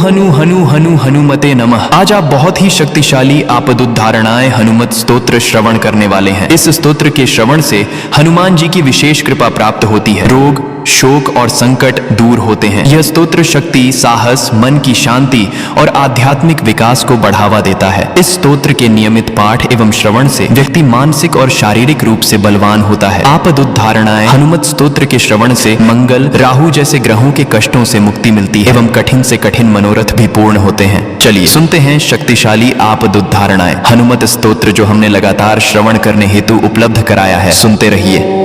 हनु हनु हनु हनुमते नमः। आज आप बहुत ही शक्तिशाली आपदुद्धारणाय हनुमत स्तोत्र श्रवण करने वाले हैं। इस स्तोत्र के श्रवण से हनुमान जी की विशेष कृपा प्राप्त होती है। रोग, शोक और संकट दूर होते हैं। यह स्तोत्र शक्ति, साहस, मन की शांति और आध्यात्मिक विकास को बढ़ावा देता है। इस स्तोत्र के नियमित पाठ एवं श्रवण से व्यक्ति मानसिक और शारीरिक रूप से बलवान होता है। आपदुद्धारणाय हनुमत स्तोत्र के श्रवण से मंगल, राहु जैसे ग्रहों के कष्टों से मुक्ति मिलती है एवं कठिन से कठिन मनोरथ भी पूर्ण होते हैं। चलिए सुनते हैं शक्तिशाली आपदुद्धारणाय हनुमत स्तोत्र जो हमने लगातार श्रवण करने हेतु उपलब्ध कराया है। सुनते रहिए।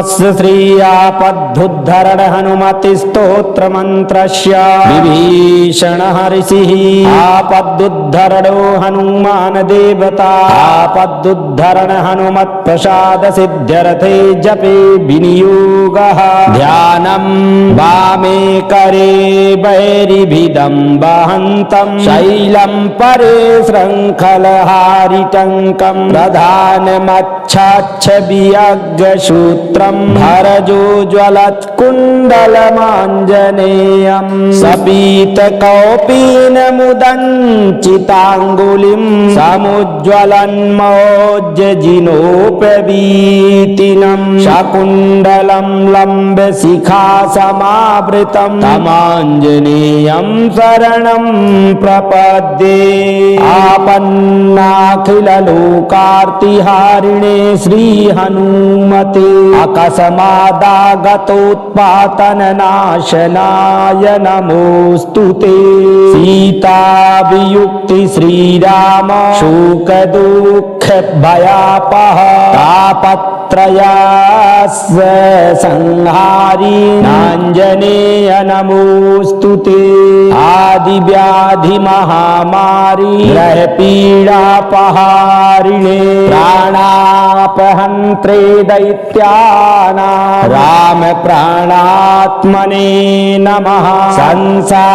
श्री आपदुद्धरण हनुमति स्तोत्र मंत्रस्य विभीषण ऋषिः आपदुद्धरणो हनुमान देवता आपदुद्धरण हनुमत प्रसाद सिद्ध्यर्थे जपे विनियोगः ध्यानं वामे करे वैरिभिदं वहन्तं शैलं परे शृङ्खलहारिटङ्कं प्रधानमच्छाच्छवियज्ञसूत्रं भरजोज्ज्वलत्कुण्डलमाञ्जनेयं सपीतकौपीनमुदञ्चिताङ्गुलिं समुज्ज्वलन्मोज्जजिनोपवीतिनं शकुण्डलं लम्बशिखासमावृतं तमाञ्जनेयं शरणं प्रपद्ये आपन्नाखिललोकार्तिहारिणे श्रीहनुमते अकस्मादागतोत्पातननाशनाय नमोऽस्तुते। सीताभियुक्ति श्रीराम शोकदुःखभयापः तापत्रयास्य संहारी नाञ्जनेय नमोऽस्तुते। आदिव्याधिमहामारी ग्रहपीडापहारिणे प्राणापहन्त्रे दैत्यानां राम प्राणात्मने नमः। संसारसागरावर्ता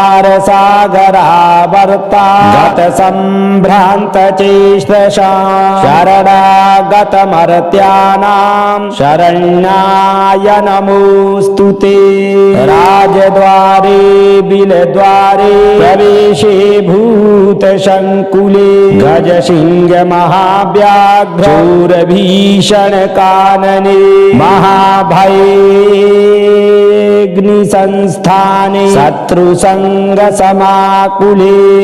गतसम्भ्रान्तचेष्टसा शरणागतमर्त्यानां शरण्याय नमोऽस्तुते। राजद्वारे बिलद्वारे प्रवेशे भूतशङ्कुले गजसिंहमहाव्याघ्रौरभीषणकानने महाभयेऽग्निसंस्थाने शत्रुसङ्गसमाकुले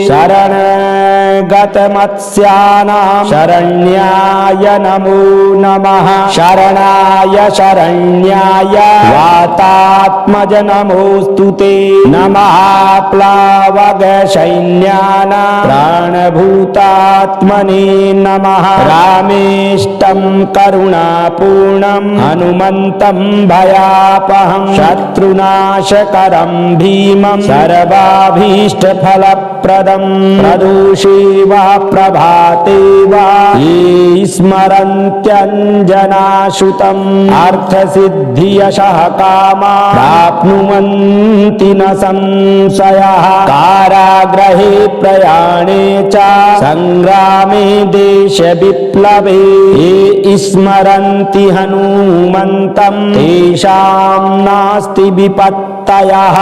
शरणगतमत्स्यानां शरण्याय नमो नमः। शरणाय शरण्याय वातात्मज नमोऽस्तुते। नमः प्लावगसैन्यानां प्राणभूतात्मने नमः। रामेष्टं करुणापूर्णं हनुमन्तं भयापहं शत्रुनाशकरं भीमं सर्वाभीष्टफलप्रदं प्रदोषे वा प्रभाते वा ये स्मरन्त्यञ्जनाश्रुतम् अर्थसिद्धियशः कामा प्राप्नुवन्ति न संशयः। कारागृहे प्रयाणे च संग्रामे देशविप्लवे ये स्मरन्ति हनुमन्तं तेषां नास्ति विपत्तयः।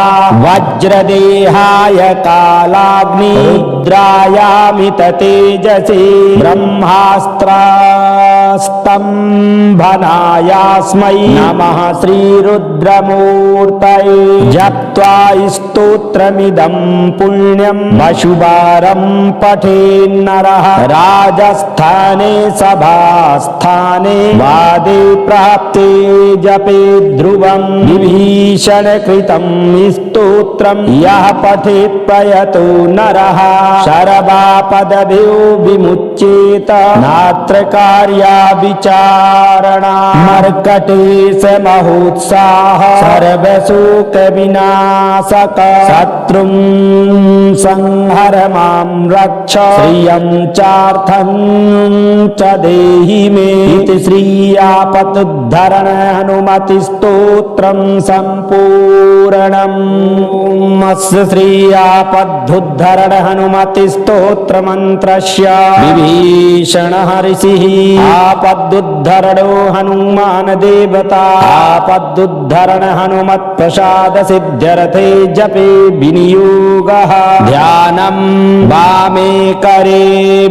वज्रदेहाय कालाग्नि रुद्रायामित तेजसे ब्रह्मास्त्रस्तम्भनायास्मै नमः श्रीरुद्रमूर्तये। जप्त्वा स्तोत्रमिदं पुण्यं वशुवारं पठेन्नरः राजस्थाने सभास्थाने वादे प्राप्ते जपे ध्रुवं विभीषणकृतं स्तोत्रं यः पठेत् प्रयतो नरः सर्वापदभ्यो विमुच्येत नात्र कार्या विचारणा। मर्कटेश महोत्साह सर्वशोक विनाशक शत्रुं संहर मां रक्ष श्रियं चार्थं च देहि मे इति श्री आपदुद्धरण हनुमति स्तोत्रं सम्पूर्णम्। अस्य श्री आपदुद्धरण हनुमति स्तोत्र मंत्रस्य विभीषण ऋषिः आपदुद्धरणो हनुमान देवता आपदुद्धरण हनुमत प्रसाद सिद्ध्यर्थे जपे विनियोगः ध्यानं वामे करे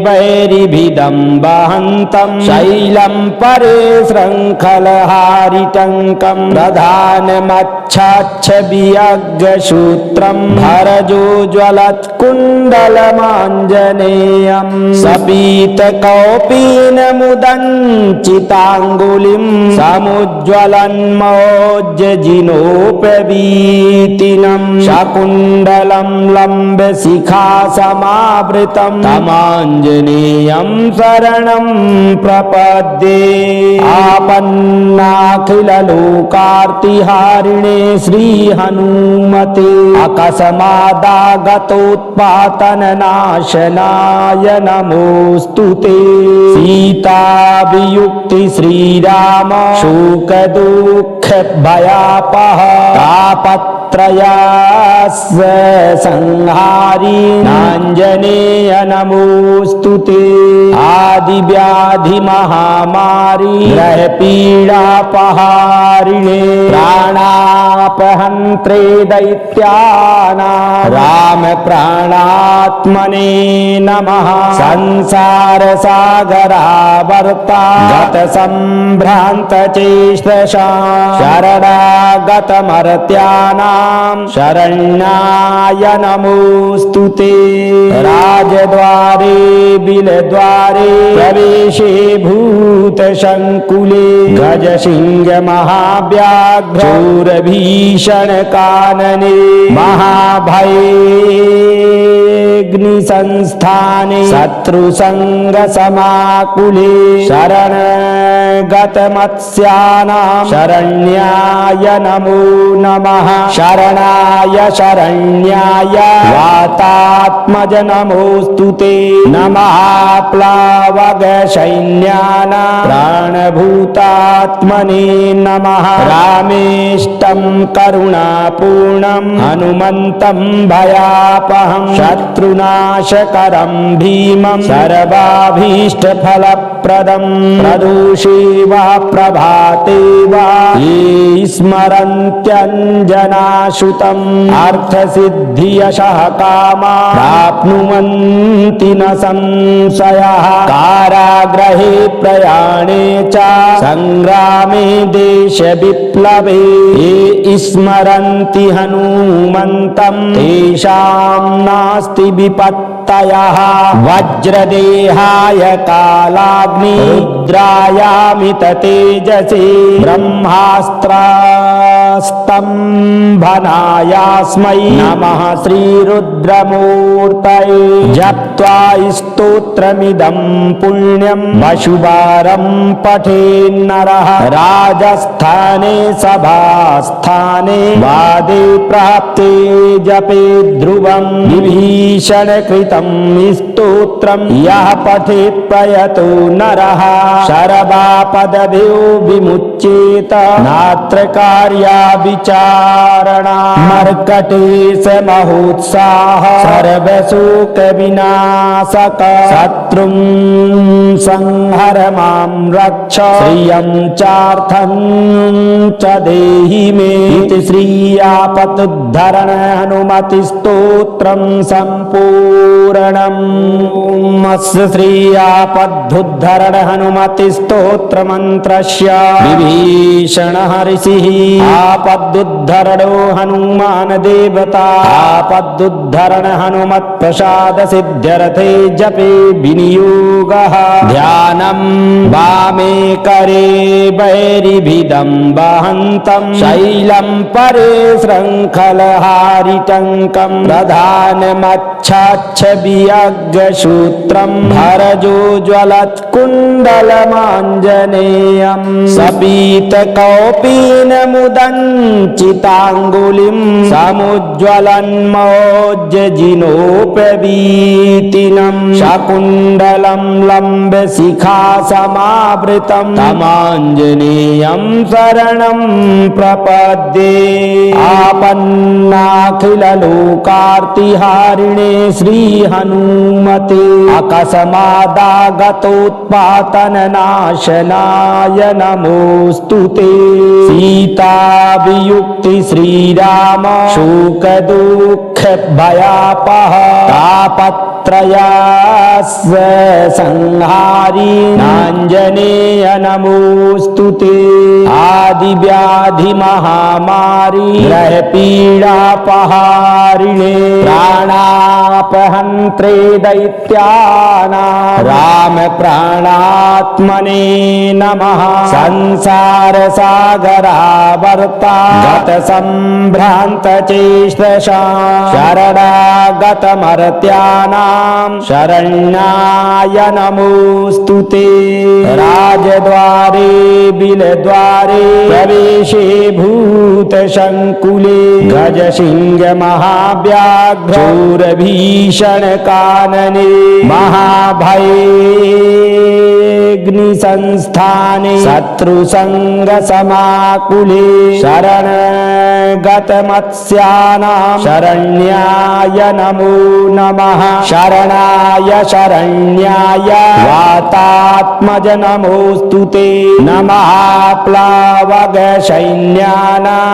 वैरिभिदं वहन्तं शैलं परे शृङ्खलहारिटङ्कं प्रधानमच्छाच्छवियज्ञसूत्रं भरजोज्वलत्कुण्डलमाञ्जनेयं सपीतकौपीनमुदञ्चिताङ्गुलिं समुज्ज्वलन्मोज्जजिनोपवीतिनं शकुण्डलं लम्बशिखासमावृतं तमाञ्जनेयं शरणं प्रपद्ये आपन्नाखिललोकार्तिहारिणे श्रीहनुमते अकस्मादागतोत्पातननाशनाय नमोऽस्तु ते सीताभियुक्ति श्रीराम शोकदुःखभयापः तापत्रयास्य संहारी नाञ्जनेय नमोऽस्तु ते आदिव्याधिमहामारी ग्रहपीडापहारिणे प्राणापहन्त्रे दैत्यानां रामप्राणात्मने नमः संसारसागरावर्ता गतसम्भ्रान्तचेष्टसा शरणागतमर्त्यानां शरण्याय नमोऽस्तु ते राजद्वारे बिलद्वारे प्रवेशे भूतशङ्कुले गजसिंहमहाव्याघ्रौरभीषणकानने महाभयेऽग्निसंस्थाने शत्रुसङ्गसमाकुले शरणगतमत्स्यानां शरण्याय नमो नमः शरणाय शरण्याय वातात्मज नमोऽस्तु ते नमः प्लावगसैन्यानां प्राणभूतात्मने नमः रामेष्टं करुणापूर्णं हनुमन्तं भयापहं शत्रुनाशकरं भीमं सर्वाभीष्टफलप्रदं प्रदोषे वा प्रभाते वा ये स्मरन्त्यञ्जनाश्रुतम् अर्थसिद्धियशः कामा प्राप्नुवन्ति न संशयः कारागृहे प्रयाणे च संग्रामे देशविप्लवे ये स्मरन्ति हनुमन्तं तेषां नास्ति विपत्तयः वज्रदेहाय कालाग्नि रुद्रायामित तेजसे ब्रह्मास्त्रस्तम्भनायास्मै नमः श्रीरुद्रमूर्तये जप्त्वा स्तोत्रमिदं पुण्यं वशुवारं पठेन्नरः राजस्थाने सभास्थाने वादे प्राप्ते जपे ध्रुवं विभीषणकृतं स्तोत्रं यः पठेत् प्रयतो नरः शरवापदभ्यो विमुच्येत नात्र कार्या विचारणा मर्कटेश महोत्साह सर्वशोक विनाशक शत्रुं संहर मां रक्ष श्रियं चार्थं च देहि मे इति श्रीयापदुद्धरण हनुमति स्तोत्रं सम्पूर्णम् अस्य श्रीयापदुद्धरण हनुमति स्तोत्र मंत्रस्य विभीषणः ऋषिः आपदुद्धरणो हनुमान् देवता आपदुद्धरण हनुमत् प्रसाद सिद्ध्यर्थे जपे विनियोगः ध्यानं वामे करे वैरिभिदं वहन्तं शैलं परे शृङ्खलहारिटङ्कं प्रधानमच्छाच्छवियज्ञसूत्रं भरजोज्वलत्कुण्डलमाञ्जनेयं सपीतकौपीनमुदञ्चिताङ्गुलिं समुज्ज्वलन्मोज्जजिनोपवीतिनं शकुण्डलं लम्बशिखासमावृतं तमाञ्जनेयं शरणं प्रपद्ये आपन्नाखिललोकार्तिहारिणे श्रीहनुमते अकस्मादागतोत्पातननाशनाय नमोऽस्तु ते सीताभियुक्ति श्रीराम शोकदुःख भयापः तापत्रयस्य संहारी नाञ्जनेय नमोऽस्तुते आदिव्याधिमहामारी ग्रहपीडापहारिणे प्राणापहन्त्रे दैत्यानां रामप्राणात्मने नमः संसारसागरावर्ता गतसम्भ्रान्तचेष्टसा शरणागतमर्त्यानां शरण्याय नमोऽस्तुते राजद्वारे बिलद्वारे प्रवेशे भूतशङ्कुले गजसिंहमहाव्याघ्रशूरभीषणकानने महाभयेऽग्निसंस्थाने शत्रुसङ्गसमाकुले शरणगतमत्स्यानां शरण्याय नमो नमः शरणाय शरण्याय वातात्मज नमोऽस्तुते नमः प्लावगसैन्यानां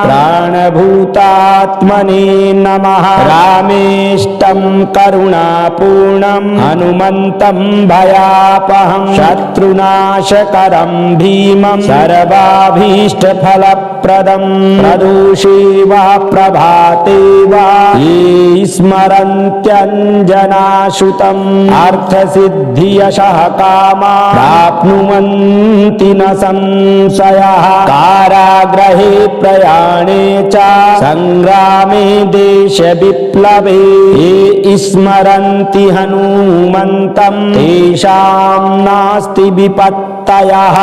प्राणभूतात्मने नमः रामेष्टं करुणापूर्णं हनुमन्तं भयापहं शत्रुनाशकरं भीमं सर्वाभीष्टफलप्रदं प्रदोषे वा प्रभाते वा ये स्मरन्त्यञ्जनाश्रुतम् अर्थसिद्धियशः कामा प्राप्नुवन्ति न संशयः कारागृहे प्रयाणे च संग्रामे देशविप्लवे ये स्मरन्ति हनुमन्तं तेषां नास्ति विपत्तयः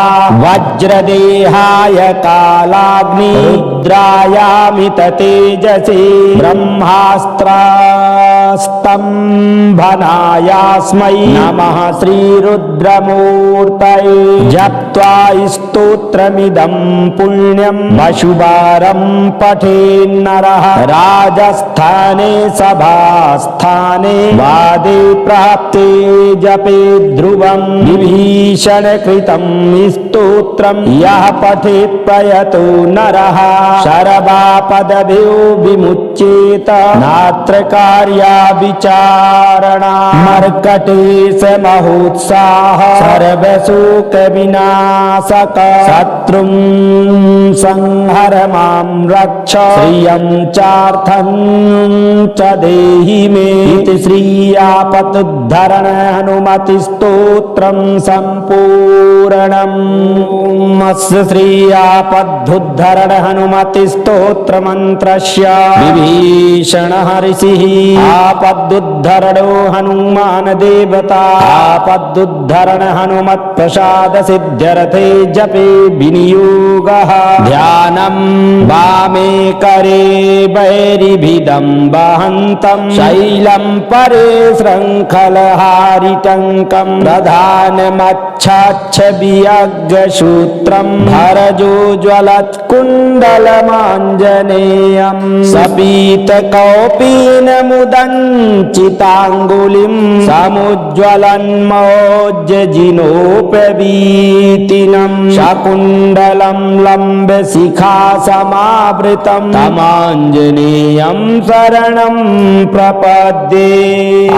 वज्रदेहाय कालाग्नि रुद्रायामित तेजसे ब्रह्मास्त्रस्तम्भनायास्मै नमः श्रीरुद्रमूर्तये जप्त्वा स्तोत्रमिदं पुण्यं वशुवारं पठेन्नरः राजस्थाने सभास्थाने वादे प्राप्ते जपे ध्रुवं विभीषणकृतं स्तोत्रं यः पठेत् प्रयतो नरः शरवापदभ्यो विमुच्येत नात्र कार्या विचारणा मर्कटेश महोत्साह सर्वशोकविनाशक शत्रुं संहर मां रक्ष श्रियं चार्थं च देहि मे इति श्रीयापदुद्धरण हनुमति स्तोत्रं सम्पूर्णम् अस्य श्रीयापदुद्धरण हनुमति स्तोत्र मंत्रस्य विभीषणः ऋषिः आपदुद्धरणो हनुमान देवता आपदुद्धरण हनुमत् प्रसाद सिद्ध्यर्थे जपे विनियोगः ध्यानं वामे करे वैरिभिदं वहन्तं शैलं परे शृङ्खलहारिटङ्कं प्रधानमच्छाच्छवियज्ञसूत्रं भरजोज्वलत्कुण्डलमाञ्जनेयं सपीतकौपीनमुदञ्चिताङ्गुलिं समुज्ज्वलन्मोज्जजिनोपवीतिनं शकुण्डलं लम्बशिखासमावृतं तमाञ्जनेयं शरणं प्रपद्ये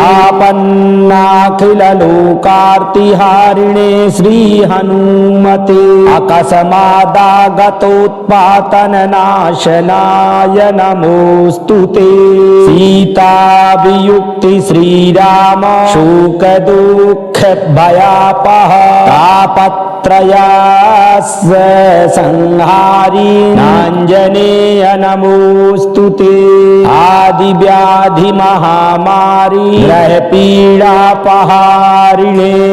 आपन्नाखिललोकार्तिहारिणे श्रीहनुमते अकस्मादागतोत्पातननाशनाय नमोऽस्तुते सीताभियुक्ति श्रीराम शोकदुःखभयापः तापत्रयस्य संहारी नाञ्जनेय नमोऽस्तुते आदिव्याधिमहामारी ग्रहपीडापहारिणे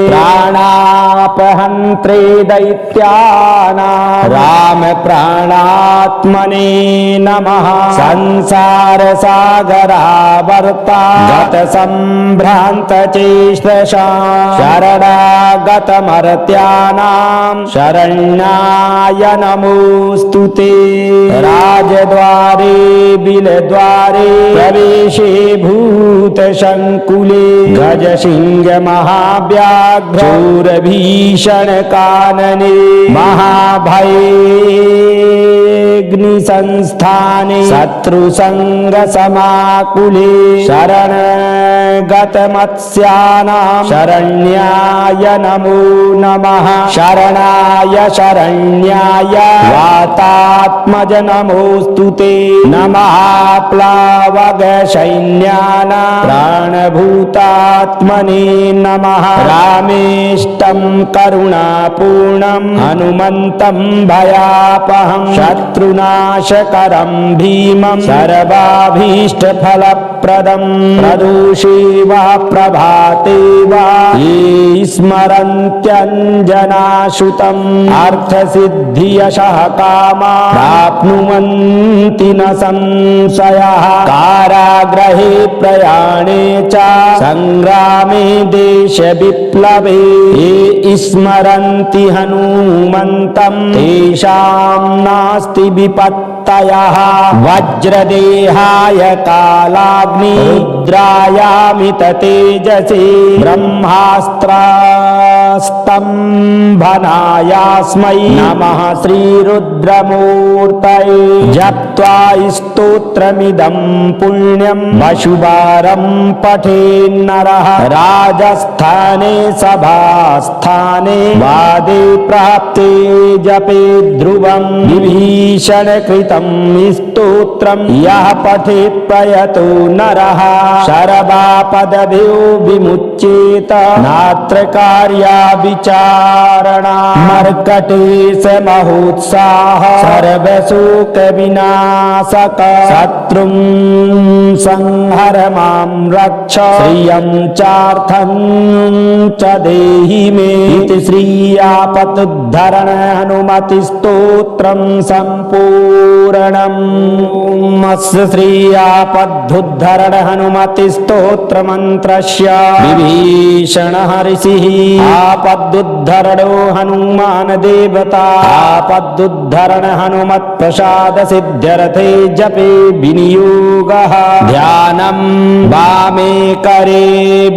प्राणापहन्त्रे दैत्यानां रामप्राणात्मने नमः संसारसागरावर्ता गतसम्भ्रान्तचेष्टसा शरणागतमर्त्यानां शरण्याय नमोस्तुते। राजद्वारे बिलद्वारे प्रवेशे भूतशङ्कुले गजसिंह महाव्याघ्रौरभीषण कानने महाभयेऽग्निसंस्थाने शत्रुसंग समाकुले शरणगतमत्स्यानां शरण्याय नमो नमः। शरणाय शरण्याय वातात्मज नमोस्तुते। नमः प्लावग सैन्यानां प्राणभूतात्मने नमः। रामेष्टं करुणापूर्णं हनुमन्तं भयापहं शत्रुनाशकरं भीमं सर्वाभीष्टफलप्रदं प्रदोषे वा प्रभाते वा ये स्मरन्त्यञ्जनाश्रुतम् अर्थसिद्धियशः कामा प्राप्नुवन्ति न संशयः। कारागृहे प्रयाणे च संग्रामे देशविप्लवे ये स्मरन्ति हनुमन्तं तेषां नास्ति विपत्तयः। वज्रदेहाय कालाग्नि रुद्रायामित तेजसे ब्रह्मास्त्रस्तम्भनायास्मै नमः श्रीरुद्रमूर्तये। जप्त्वा स्तोत्रमिदं पुण्यं वशुवारं पठेन्नरः राजस्थाने सभास्थाने वादे प्राप्ते जपे ध्रुवं विभीषणकृतं स्तोत्रं यः पठेत् प्रयतो नरः सर्वापदभ्यो विमुच्येत नात्र कार्या विचारणा। मर्कटेश महोत्साह सर्वशोक विनाशक शत्रुं संहर मां रक्ष श्रियं चार्थं च देहि मे इति श्रीयापदुद्धरण हनुमति स्तोत्रं सम्पूर्णम्। अस्य श्रीयापदुद्धरण हनुमति स्तोत्र मंत्रस्य विभीषण ऋषिः आपदुद्धरणो हनुमान देवता। आपदुद्धरण हनुमत् प्रसाद सिद्ध्यर्थे जपे विनियोगः। ध्यानं वामे करे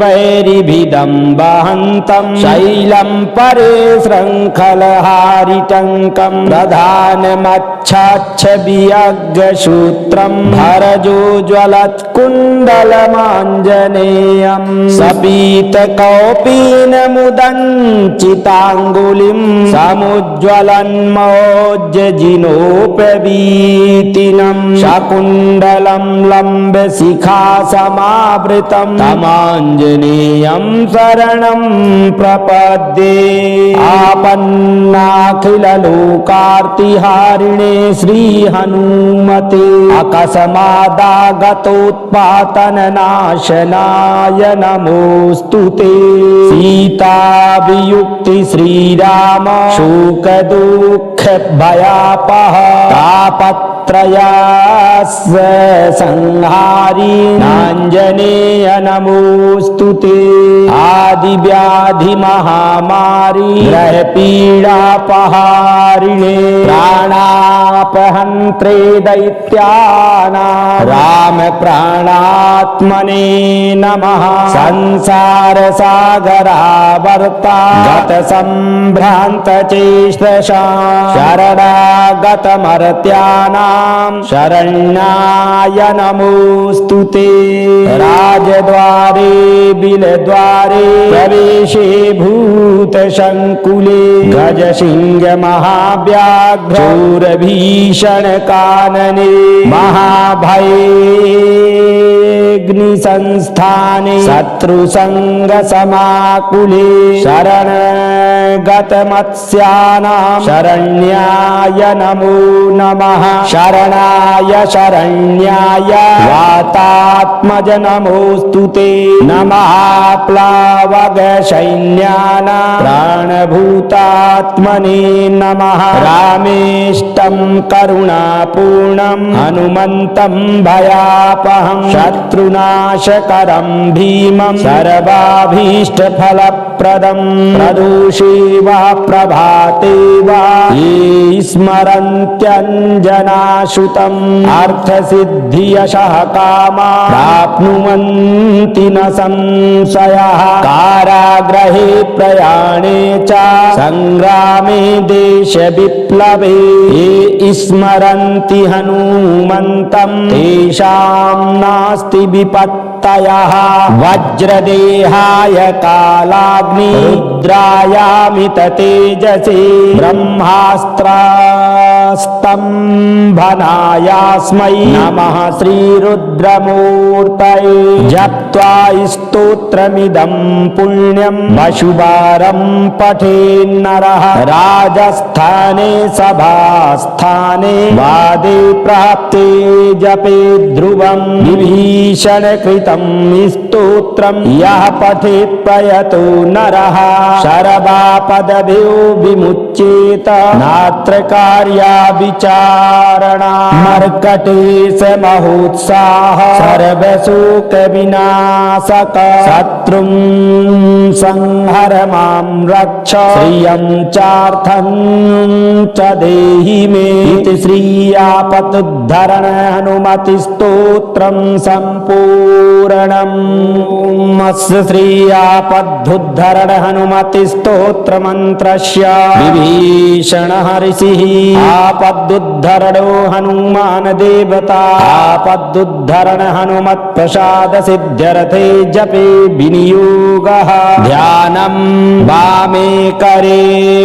वैरिभिदं वहन्तं शैलं परे शृङ्खलहारिटङ्कं प्रधानमच्छाच्छवियज्ञसूत्रं भरजोज्ज्वलत्कुण्डलमाञ्जनेयं सपीतकौपीनमुदञ्चिताङ्गुलिं समुज्ज्वलन्मौज्जजिनोपवीतिनं शकुण्डलं लम्बशिखासमावृतं तमाञ्जनेयं शरणं प्रपद्ये। आपन्नाखिललोकार्तिहारिणे श्रीहनुमते अकस्मादागतोत्पातननाशनाय नमोस्तुते। सीताभियुक्ति श्रीराम शोकदुःख भयापः तापत्रयास्य संहारी नाञ्जनेय नमोस्तुते। आदिव्याधि महामारी ग्रहपीडापहारिणे प्राणापहन्त्रे दैत्यानां राम प्राणात्मने नमः। संसार सागरावर्ता गतसम्भ्रान्त चेष्टसा शरणागतमर्त्यानां शरण्याय नमोस्तुते। राजद्वारे बिलद्वारे प्रवेशे भूतशङ्कुले गजसिंह महाव्याघ्रौरभीषण कानने महाभयेऽग्निसंस्थाने शत्रुसंग समाकुले शरणगतमत्स्यानां शरण्याय नमो नमः। शरणाय शरण्याय वातात्मज नमोस्तुते। नमः प्लावग सैन्यानां प्राणभूतात्मने नमः। रामेष्टं करुणापूर्णं हनुमन्तं भयापहं शत्रुनाशकरं भीमं सर्वाभीष्टफलप्रदं फलप्रदम् प्रदोषे वा प्रभाते वा ये स्मरन्त्यञ्जनाश्रुतम् अर्थसिद्धियशः कामा प्राप्नुवन्ति न संशयः कारागृहे प्रयाणे च संग्रामे देशविप्लवे ये स्मरन्ति हनुमन्तम् तेषां नास्ति विपत्तयः वज्रदेहाय कालाग्नि रुद्रायामित तेजसे ब्रह्मास्त्रस्तम्भनायास्मै नमः श्रीरुद्रमूर्तये जप्त्वा स्तोत्रमिदं पुण्यं वशुवारं पठेन्नरः राजस्थाने सभास्थाने वादे प्राप्ते जपे ध्रुवं विभीषणकृतं स्तोत्रं यः पठेत् प्रयतो नरः शरवापदभ्यो विमुच्येत नात्र कार्या विचारणा मर्कटेश महोत्साह सर्वशोक विनाशक शत्रुं संहर मां रक्ष श्रियं चार्थं च देहि मे इति श्रीयापदुद्धरण हनुमति स्तोत्रं सम्पूर्णम् अस्य श्रीयापदुद्धरण हनुमति स्तोत्र मंत्रस्य विभीषणः ऋषिः आपदुद्धरणो हनुमान देवता आपदुद्धरण हनुमत् प्रसाद सिद्ध्यर्थे जपे विनियोगः ध्यानं वामे करे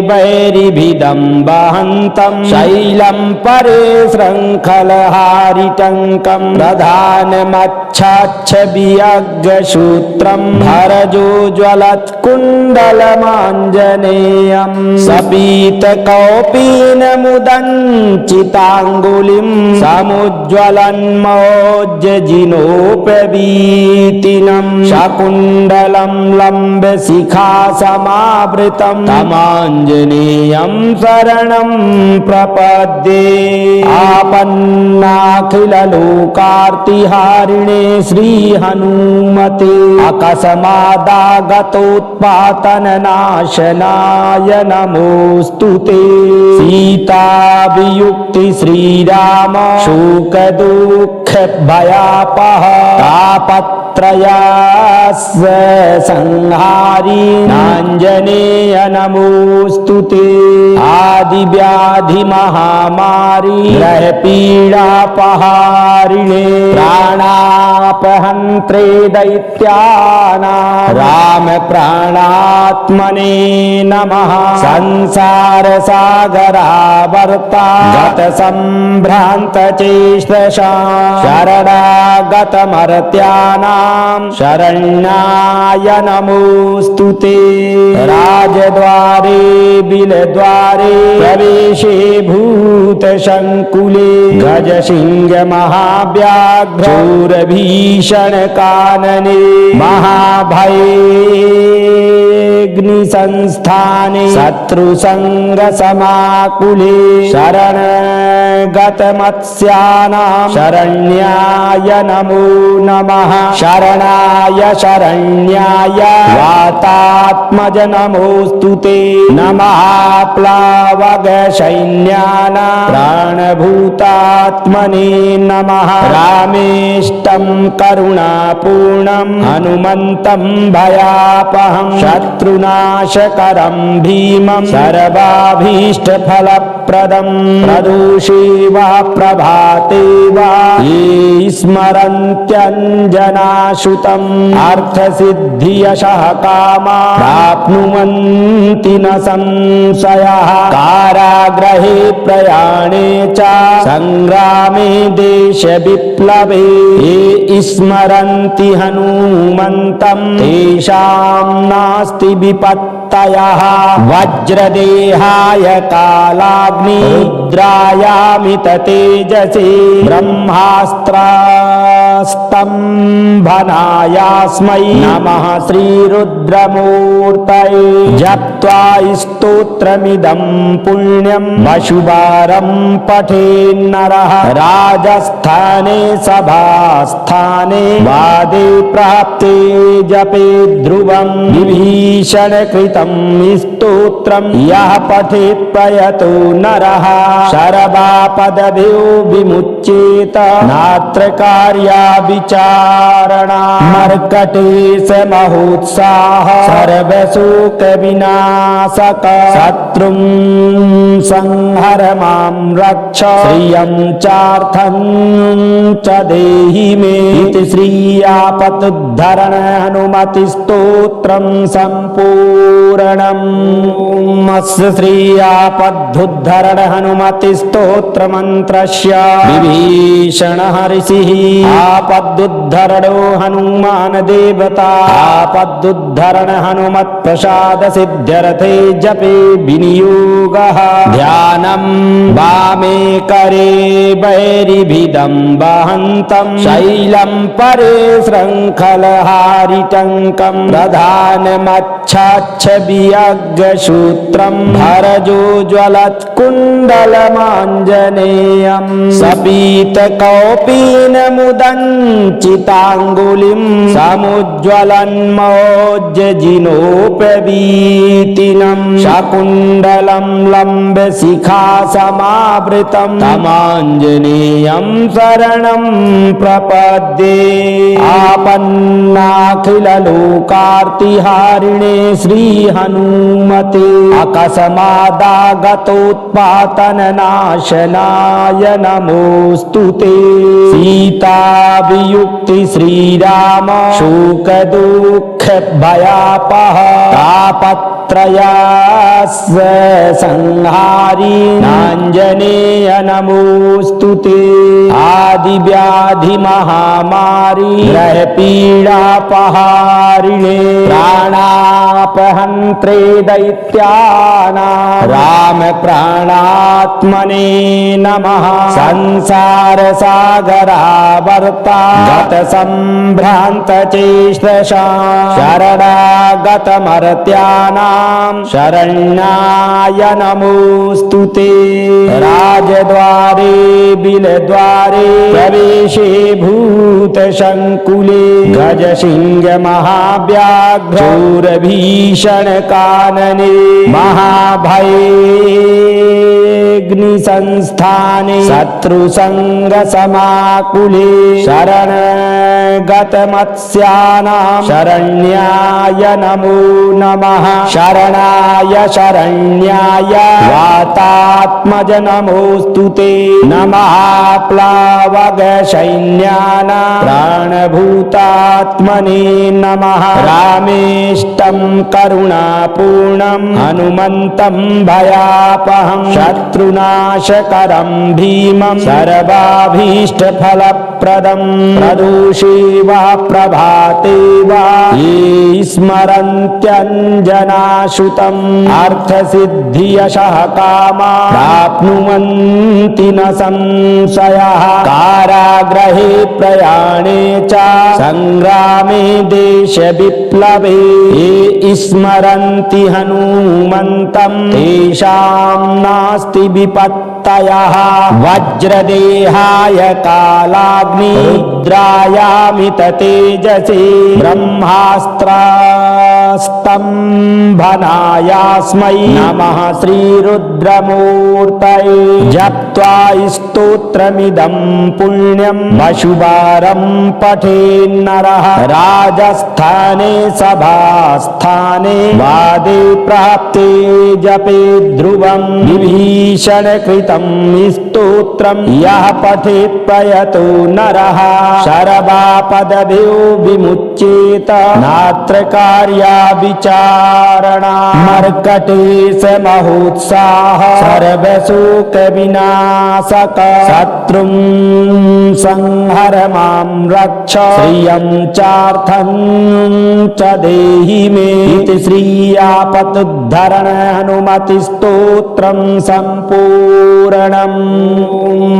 वैरिभिदं वहन्तं शैलं परे शृङ्खलहारिटङ्कं प्रधानमच्छाच्छवियज्ञसूत्रं भरजोज्वलत्कुण्डलमाञ्जनेयं सपीतकौपीनमुदञ्चिताङ्गुलिं समुज्ज्वलन्मोज्जजिनोपवीतिनं शकुण्डलं लम्बशिखासमावृतं तमाञ्जनेयं शरणं प्रपद्ये आपन्नाखिललोकार्तिहारिणे श्रीहनुमते अकस्मादागतोत्पातननाशनाय नमोऽस्तु ते सीताभियुक्ति श्रीराम शोकदुःखभयापः तापत्रयास्य संहारी नाञ्जनेय नमोऽस्तु ते आदिव्याधिमहामारी ग्रहपीडापहारिणे प्राणापहन्त्रे दैत्यानां राम प्राणात्मने नमः संसारसागरावर्ता गतसम्भ्रान्तचेष्टसा शरणागतमर्त्यानां शरण्याय नमोऽस्तु ते राजद्वारे बिलद्वारे प्रवेशे भूतशङ्कुले गजसिंहमहाव्याघ्रौरभीषणकानने महाभयेऽग्निसंस्थाने शत्रुसङ्गसमाकुले शरणगतमत्स्यानां शरण्याय नमो नमः शरणाय शरण्याय वातात्मज नमोऽस्तु ते नमः प्लावगसैन्यानां प्राणभूतात्मने नमः रामेष्टं करुणापूर्णं हनुमन्तं भयापहं शत्रुनाशकरं भीमं सर्वाभीष्टफलप्रदं प्रदोषे वा प्रभाते वा ये स्मरन्त्यञ्जनाश्रुतम् अर्थसिद्धियशः कामा प्राप्नुवन्ति न संशयः कारागृहे प्रयाणे च संग्रामे देशविप्लवे ये स्मरन्ति हनुमन्तं तेषां नास्ति विपत्तयः वज्रदेहाय कालाग्नि रुद्रायामित तेजसे ब्रह्मास्त्रस्तंभनायास्मै नमः श्रीरुद्रमूर्तये जप्त्वा स्तोत्रमिदं पुण्यं वशुवारं पठेन्नरः राजस्थाने सभास्थाने वादे प्राप्ते जपे ध्रुवं विभीषणकृतं स्तोत्रं यः पठेत् प्रयतो नरः शरवापदभ्यो विमुच्येत नात्र कार्या विचारणा मर्कटेश महोत्साह सर्वशोक विनाशक शत्रुं संहर मां रक्ष श्रियं चार्थं च देहि मे इति श्रीयापदुद्धरण हनुमति स्तोत्रं सम्पूर्णम्। अस्य श्रीयापदुद्धरण हनुमति स्तोत्र मंत्रस्य विभीषणः ऋषिः आपदुद्धरणो हनुमान देवता आपदुद्धरण हनुमत् प्रसाद सिद्ध्यर्थे जपे विनियोगः ध्यानं वामे करे वैरिभिदं वहन्तं शैलं परे शृङ्खलहारिटङ्कं प्रधानमच्छाच्छवियज्ञसूत्रं भरजो ज्वलत्कुण्डलमाञ्जनेयं सपीतकौपीनमुदञ्चिताङ्गुलिं समुज्ज्वलन्मौज्जजिनोपवीतिनं शकुण्डलं लम्बशिखा समावृतं तमाञ्जनेयं शरणं प्रपद्ये आपन्नाखिललोकार्तिहारिणे श्रीहनुमते अकस्मादागतोत्पातननाशनाय नमोऽस्तु ते सीताभियुक्ति श्रीराम शोकदुःखभयापः तापत्रयास्य संहारी नाञ्जनेय नमोऽस्तु ते आदिव्याधिमहामारी ग्रहपीडापहारिणे प्राणापहन्त्रे दैत्यानां राम प्राणात्मने नमः संसारसागरावर्ता गतसम्भ्रान्तचेष्टसा शरणागतमर्त्यानां शरण्याय नमोऽस्तु ते राजद्वारे बिलद्वारे प्रवेशे भूतशङ्कुले गजसिंह महाव्याघ्रौरभीषण कानने महाभयेऽग्निसंस्थाने शत्रुसङ्गसमाकुले शरणगतमत्स्यानां शरण्याय नमो नमः शरणाय शरण्याय वातात्मज नमोऽस्तु ते नमः प्लावगसैन्यानां प्राणभूतात्मने नमः रामेष्टं करुणापूर्णं हनुमन्तं भयापहं शत्रुनाशकरं भीमं सर्वाभीष्टफलप्रदं प्रदोषे वा प्रभाते वा ये स्मरन्त्यञ्जनाश्रुतम् अर्थसिद्धियशः कामा प्राप्नुवन्ति न संशयः कारागृहे प्रयाणे च संग्रामे देशविप्लवे ये स्मरन्ति हनुमन्तं तेषां नास्ति विपत्तयः वज्रदेहाय कालाग्नि रुद्रायामित तेजसे ब्रह्मास्त्रस्तंभनायास्मै नमः श्रीरुद्रमूर्तये जप्त्वा स्तोत्रमिदं पुण्यं वशुवारं पठेन्नरः राजस्थाने सभास्थाने वादे प्राप्ते जपे ध्रुवं विभीषणकृतं स्तोत्रं यः पठेत् प्रयतो नरः शरवापदभ्यो विमुच्येत नात्र कार्या विचारणा मर्कटेश महोत्साह सर्वशोक विनाशक शत्रुं संहर मां रक्ष श्रियं चार्थं च देहि मे इति श्री आपदुद्धरण हनुमति स्तोत्रं सम्पूर्णम्।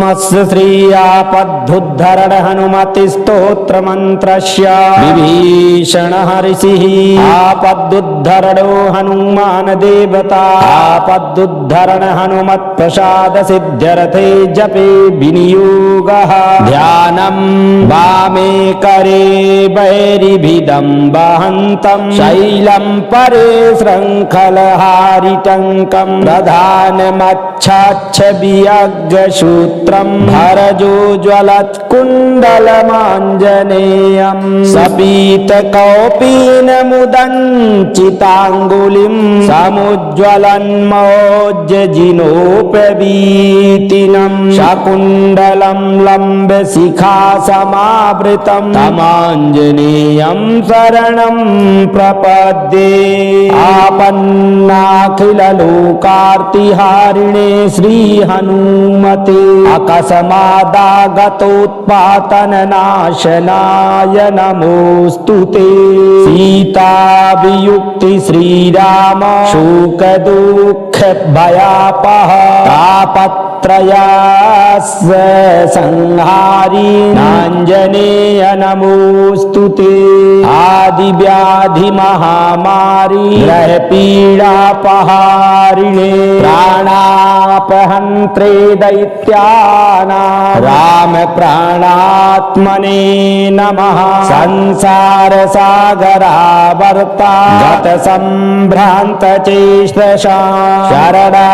अस्य श्री आपदुद्धरण हनुमति स्तोत्र मंत्रस्य विभीषणः ऋषिः आपदुद्धरणो हनुमान देवता आपदुद्धरण हनुमत् प्रसाद सिद्ध्यर्थे जपे विनियोगः ध्यानं वामे करे वैरिभिदं वहन्तं शैलं परे शृङ्खलहारिटङ्कं प्रधानमच्छाच्छवियज्ञसूत्रं भरजोज्ज्वलत्कुण्डलमाञ्जनेयं सपीतकौपीनमुदञ्चिताङ्गुलिं समुज्ज्वलन्मोज्जजिनोपवीतिनं शकुण्डलं लम्बशिखासमावृतं तमाञ्जनेयं शरणं प्रपद्ये आपन्नाखिललोकार्तिहारिणे श्रीहनुमते अकस्मादागतोत्पातननाशनाय नमोऽस्तु ते सीताभियुक्ति श्रीराम शोकदुःखभयापः तापत्रयास्य संहारी नाञ्जनेय नमोऽस्तु ते आदिव्याधिमहामारी ग्रहपीडापहारिणे प्राणापहन्त्रे दैत्यानां राम प्राणात्मने नमः संसारसागरावर्ता गतसम्भ्रान्तचेष्टसा शरणागतमर्त्यानां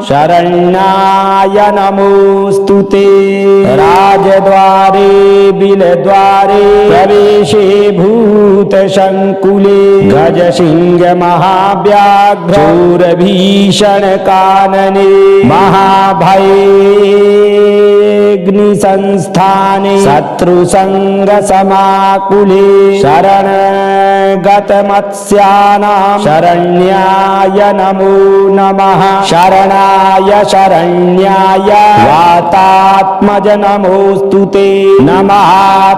शरण्याय नमोऽस्तु ते राजद्वारे बिलद्वारे प्रवेशे भूतशङ्कुले गजसिंहमहाव्याघ्रौरभीषणकानने महाभयेऽग्निसंस्थाने शत्रुसङ्गसमाकुले शरणगतमत्स्यानां शरण्याय नमो नमः शरणाय शरण्याय वातात्मज नमोऽस्तु ते नमः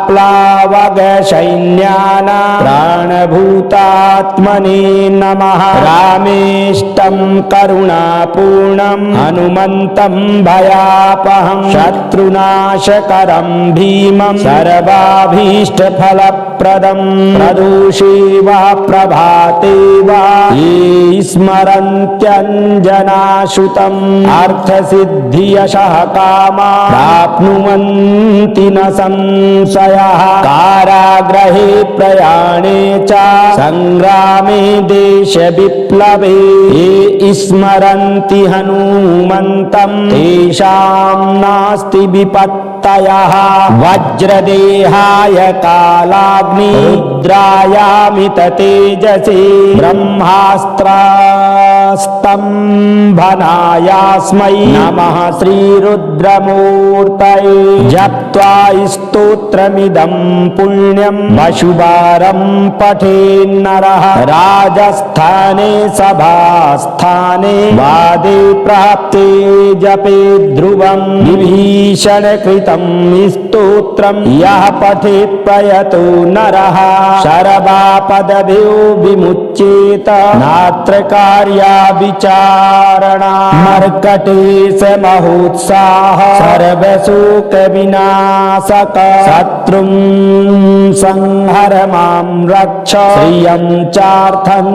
प्लावगसैन्यानां प्राणभूतात्मने नमः रामेष्टं करुणापूर्णं हनुमन्तं भयापहं शत्रुनाशकरं भीमं सर्वाभीष्टफलप्रदं प्रदोषे वा प्रभाते वा ये स्मरन्त्यञ्जनाशुतम् अर्थसिद्धियशः कामा प्राप्नुवन्ति न संशयः कारागृहे प्रयाणे च संग्रामे देशविप्लवे ये स्मरन्ति हनुमन्तं तेषां नास्ति विपत्तयः वज्रदेहाय कालाग्नि रुद्रायामित तेजसे ब्रह्मास्त्रस्तम्भनायास्मै नमः श्रीरुद्रमूर्तये जप्त्वा स्तोत्रमिदं पुण्यं वशुवारं पठेन्नरः राजस्थाने सभास्थाने वादे प्राप्ते जपे ध्रुवं विभीषणकृतं स्तोत्रं यः पठेत् प्रयतो नरः शरवापदभ्यो विमुच्येत नात्र कार्या विचारणा मर्कटेश महोत्साह सर्वशोक विनाशक शत्रुं संहर मां रक्ष श्रियं चार्थं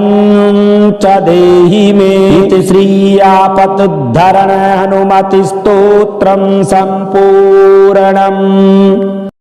च देहि मे इति श्री आपदुद्धरण हनुमति स्तोत्रं सम्पूर्णम्।